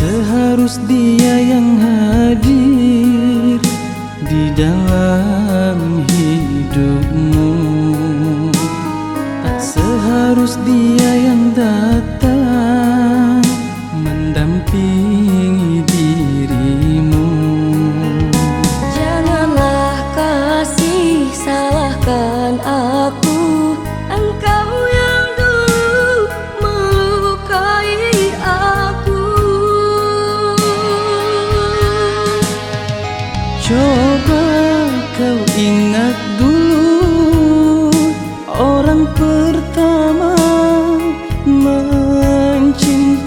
seharus dia yang hadir di dalam hidupmu. Tak seharus dia yang datang mendampingi dirimu. Janganlah kasih salahkan aku, engkau yang dulu melukai aku. Coba kau ingat dulu orang pertama mencintaimu.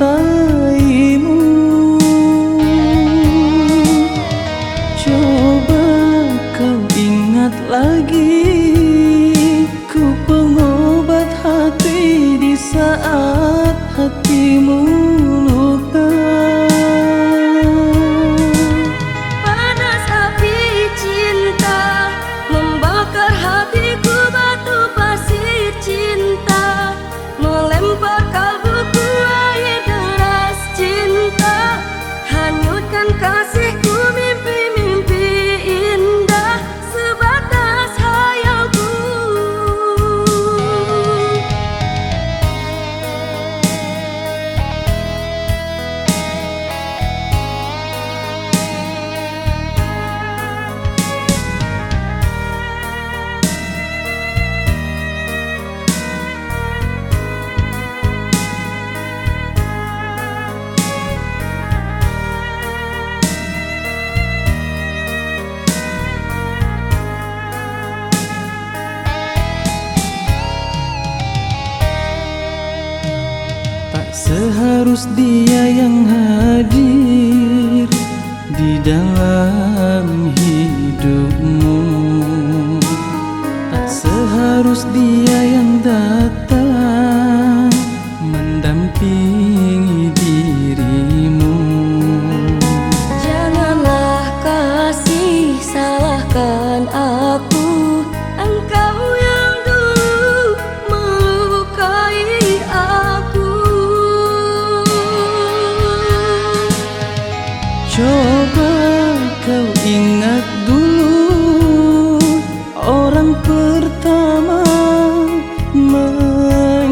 Coba kau ingat lagi, ku pengobat hati di saat hatimu luka. Panas api cinta membakar hatiku, batu pasir cinta melempar kalbuku, air deras cinta hanyutkan kasihku, mimpi-mimpi indah sebatas hayalku. Tak seharus dia yang hadir di dalam hidupmu. Tak seharus dia yang datang mendampingi dirimu. Janganlah kasih salahkan aku, engkau yang dulu melukai aku. Coba kau ingat dulu orang pertama mencintai